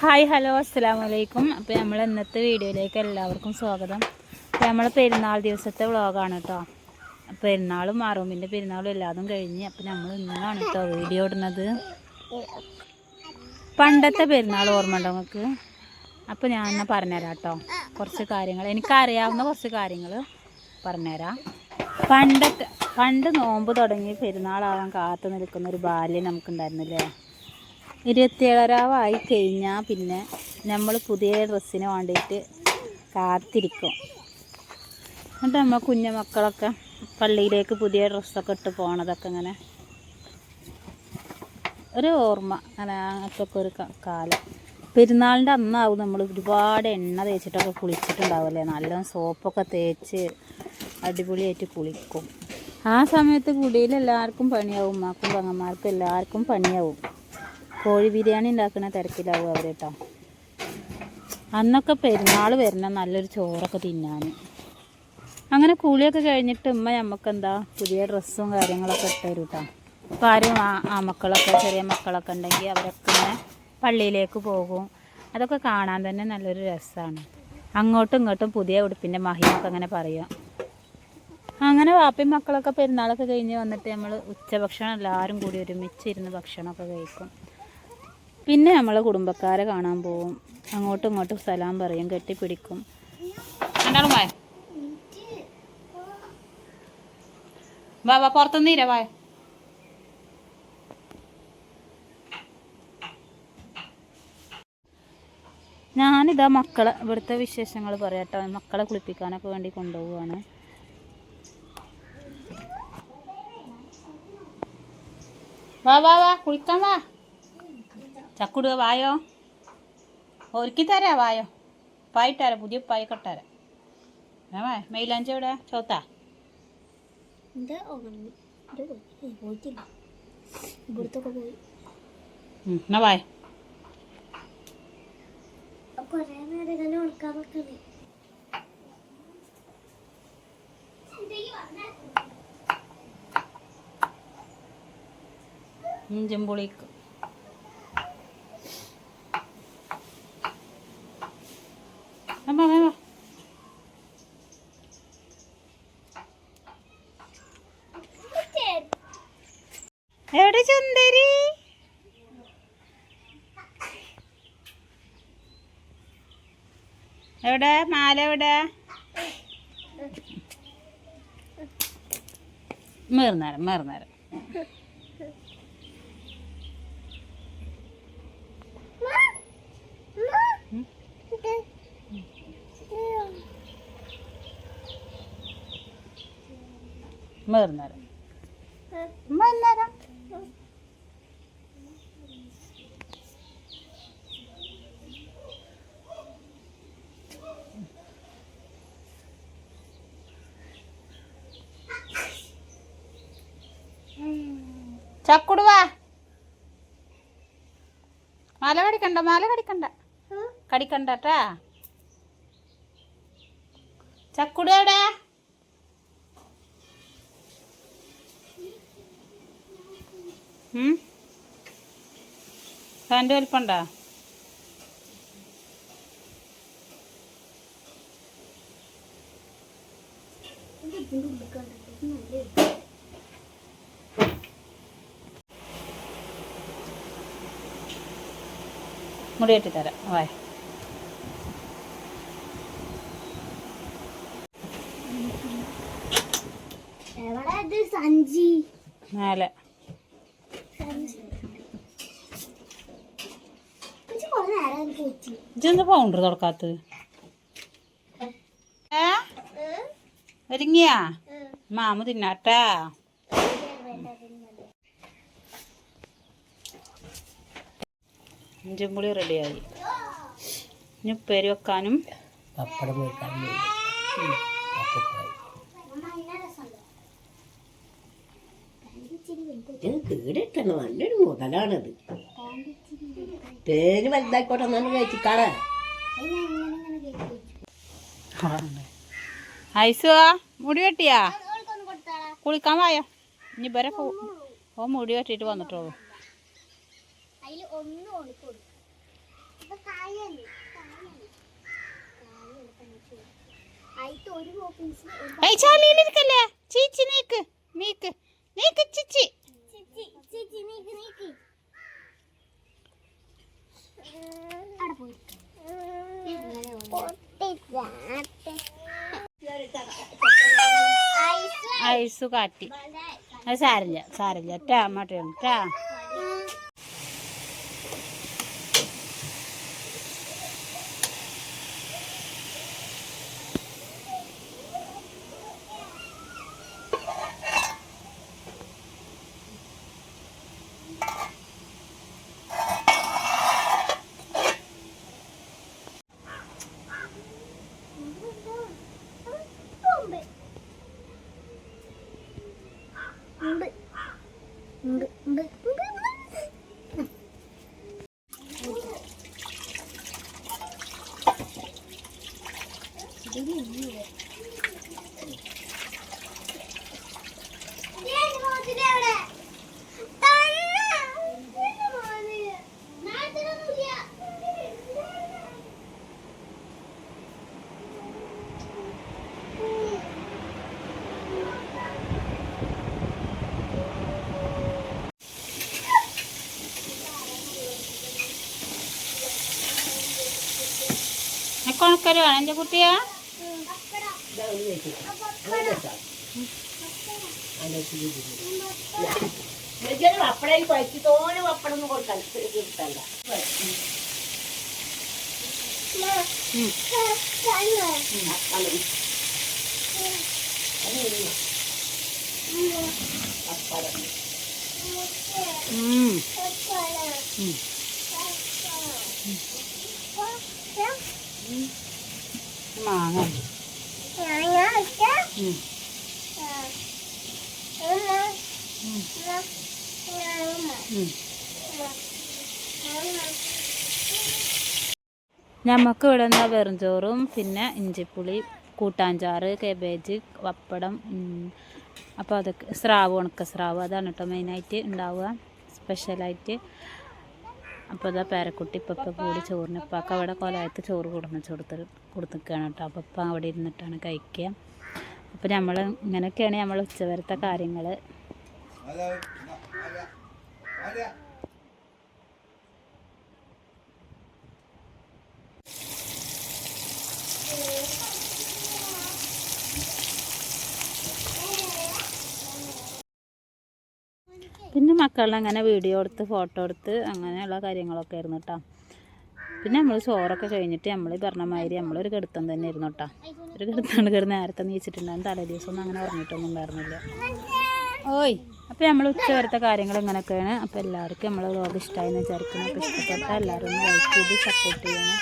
Hi hello അസ്സലാമു അലൈക്കും. അപ്പോൾ നമ്മൾ ഇന്നത്തെ വീഡിയോയിലേക്ക് എല്ലാവർക്കും സ്വാഗതം. അപ്പോൾ നമ്മൾ പെരുന്നാൾ ദിവസത്തെ വ്ളോഗാണ് കേട്ടോ. പെരുന്നാളും മാറൂമിൻ്റെ പെരുന്നാളും എല്ലാതും കഴിഞ്ഞ് അപ്പോൾ നമ്മൾ ഇന്നാണ് കേട്ടോ വീഡിയോ ഇടുന്നത്. പണ്ടത്തെ പെരുന്നാൾ ഓർമ്മ ഉണ്ടോ നിങ്ങൾക്ക്? അപ്പോൾ ഞാൻ എന്നാൽ പറഞ്ഞുതരാം കേട്ടോ. കുറച്ച് കാര്യങ്ങൾ എനിക്കറിയാവുന്ന കുറച്ച് കാര്യങ്ങൾ പറഞ്ഞുതരാം. പണ്ട് നോമ്പ് തുടങ്ങി പെരുന്നാളാവാൻ കാത്തു നിൽക്കുന്ന ഒരു ബാല്യം നമുക്കുണ്ടായിരുന്നില്ലേ. 27 കഴിഞ്ഞാൽ പിന്നെ നമ്മൾ പുതിയ ഡ്രസ്സിന് വേണ്ടിയിട്ട് കാത്തിരിക്കും. എന്നിട്ട് നമ്മൾ കുഞ്ഞു മക്കളൊക്കെ പള്ളിയിലേക്ക് പുതിയ ഡ്രസ്സൊക്കെ ഇട്ട് പോണതൊക്കെ ഇങ്ങനെ ഒരു ഓർമ്മ. അങ്ങനെ അങ്ങനത്തൊക്കെ ഒരു കാലം. പെരുന്നാളിൻ്റെ അന്നാവും നമ്മൾ ഒരുപാട് എണ്ണ തേച്ചിട്ടൊക്കെ കുളിച്ചിട്ടുണ്ടാവില്ലേ. നല്ല സോപ്പൊക്കെ തേച്ച് അടിപൊളിയായിട്ട് കുളിക്കും. ആ സമയത്ത് കുടിയിൽ എല്ലാവർക്കും പണിയാവും. ഉമ്മാക്കും പെങ്ങന്മാർക്കും എല്ലാവർക്കും പണിയാവും. കോഴി ബിരിയാണി ഉണ്ടാക്കുന്ന തിരക്കിലാവും അവർ കേട്ടോ. അന്നൊക്കെ പെരുന്നാൾ വരണം നല്ലൊരു ചോറൊക്കെ തിന്നാൻ. അങ്ങനെ കുളിയൊക്കെ കഴിഞ്ഞിട്ട് ഉമ്മ നമുക്കെന്താ പുതിയ ഡ്രസ്സും കാര്യങ്ങളൊക്കെ ഇട്ട് തരും കേട്ടോ. അപ്പോൾ ആരും ആ മക്കളൊക്കെ ചെറിയ മക്കളൊക്കെ ഉണ്ടെങ്കിൽ അവരൊക്കെ ഇങ്ങനെ പള്ളിയിലേക്ക് പോകും. അതൊക്കെ കാണാൻ തന്നെ നല്ലൊരു രസമാണ്. അങ്ങോട്ടും ഇങ്ങോട്ടും പുതിയ ഉടുപ്പിൻ്റെ മഹിമൊക്കെ അങ്ങനെ പറയാം. അങ്ങനെ വാപ്പയും മക്കളൊക്കെ പെരുന്നാളൊക്കെ കഴിഞ്ഞ് വന്നിട്ട് നമ്മൾ ഉച്ചഭക്ഷണം എല്ലാവരും കൂടി ഒരുമിച്ചിരുന്ന് ഭക്ഷണമൊക്കെ കഴിക്കും. പിന്നെ നമ്മൾ കുടുംബക്കാരെ കാണാൻ പോവും. അങ്ങോട്ടും ഇങ്ങോട്ടും സലാം പറയും, കെട്ടിപ്പിടിക്കും. രണ്ടാളും വായ വാ പുറത്തുനിന്ന് തീരെ വായ. ഞാനിതാ മക്കളെ ഇവിടുത്തെ വിശേഷങ്ങൾ പറയാട്ടോ. മക്കളെ കുളിപ്പിക്കാനൊക്കെ വേണ്ടി കൊണ്ടുപോവുകയാണ്. വാ കുളിക്കാൻ വാ. ചക്കുടുക വായോ. ഒരുക്കി തരാ വായോ. പായിട്ടാരാ പുതിയ പായൊക്കെ ഇട്ടാരാ. വാ മെയിലാഞ്ചി എവിടെ ചോത്താ എന്നാ വായ. ഇഞ്ചുംപുളിക്ക് എവിടെ ചുന്ദരി? എവിടെ മാല എവിടെ? മേർന്നേരം ചക്കുടുവാ. മാല കടിക്കണ്ടട്ടാ. ചക്കുടു എവിടെ? ഫാൻ്റെ വലിപ്പുണ്ടോ? മുടി കെട്ടിത്തരാം വായ. മേലെ ഇജെന്താ പൗണ്ടർ തുടക്കാത്തത്? ഒരുങ്ങിയാ മാമ തിന്നാട്ടാ. ഇഞ്ചുംപുളി റെഡിയായി. ഇനി ഉപ്പേരി വെക്കാനും പപ്പടം വെക്കാനും കേടിട്ടണം. നല്ലൊരു മുതലാണത്. പേര് വലുതായിക്കോട്ടെ എന്നാണ് കഴിച്ചിക്കാളെ. ഐസുവാ മുടി വെട്ടിയാ? കുളിക്കാൻ വായോ. ഇനി ഇവരെ മുടി വെട്ടിയിട്ട് വന്നിട്ടുള്ളൂ. ചാലിയിലിരിക്കല്ലേ ചീച്ചി നീക്ക് നീക്ക് നീക്ക് ചിച്ചി ഐസ് കാട്ടി അത് സാരില്ല സാരില്ല ടാ മട്ടയാണ് ടാ കൊണക്കല് വേണം എൻ്റെ കുട്ടിയാ പപ്പടം കുഴച്ച് തോനെ പപ്പടം ഒന്നും കൊടുക്കാൻ കിട്ടല്ല പപ്പടം മാങ്ങ നമുക്ക് ഇവിടെ നിന്നാ വെറും ചോറും പിന്നെ ഇഞ്ചിപ്പുളി കൂട്ടാഞ്ചാറ് കേബേജ് പപ്പടം അപ്പോൾ അതൊക്കെ സ്രാവ് ഉണക്ക സ്രാവ് അതാണ് കേട്ടോ മെയിനായിട്ട് ഉണ്ടാവുക സ്പെഷ്യലായിട്ട്. അപ്പോൾ അതാ പേരക്കുട്ടി ഇപ്പം കൂടി ചോറിന് ഇപ്പൊക്കെ അവിടെ കൊലയത്ത് ചോറ് കൊടുത്തിരിക്കുകയാണ് കേട്ടോ. അപ്പോൾ ഇപ്പം അവിടെ ഇരുന്നിട്ടാണ് കഴിക്കുക. അപ്പോൾ നമ്മൾ ഇങ്ങനെയൊക്കെയാണ് നമ്മൾ ഉച്ചവരത്തെ കാര്യങ്ങൾ. പിന്നെ മക്കളങ്ങനെ വീഡിയോ എടുത്ത് ഫോട്ടോ എടുത്ത് അങ്ങനെയുള്ള കാര്യങ്ങളൊക്കെ ആയിരുന്നു കേട്ടോ. പിന്നെ നമ്മൾ ചോറൊക്കെ കഴിഞ്ഞിട്ട് നമ്മൾ പറഞ്ഞ മാതിരി നമ്മളൊരു കിടത്തം തന്നെ ആയിരുന്നു കേട്ടോ. ഒരു കിടത്താണ് കിടന്ന് നേരത്തെ നീച്ചിട്ടുണ്ടാകും. തലേ ദിവസമൊന്നും അങ്ങനെ ഉറങ്ങിയിട്ടൊന്നും ഉണ്ടായിരുന്നില്ല. ഓയ് അപ്പോൾ നമ്മൾ ഉച്ചവരത്തെ കാര്യങ്ങൾ ഇങ്ങനെയൊക്കെയാണ്. അപ്പോൾ എല്ലാവർക്കും നമ്മളെ വ്ലോഗ് ഇഷ്ടമായെന്ന് വിചാരിക്കുന്നു. അപ്പോൾ ഇഷ്ടപ്പെട്ട എല്ലാവരും ഒന്ന് ലൈക്ക് ചെയ്ത് സപ്പോർട്ട് ചെയ്യണം.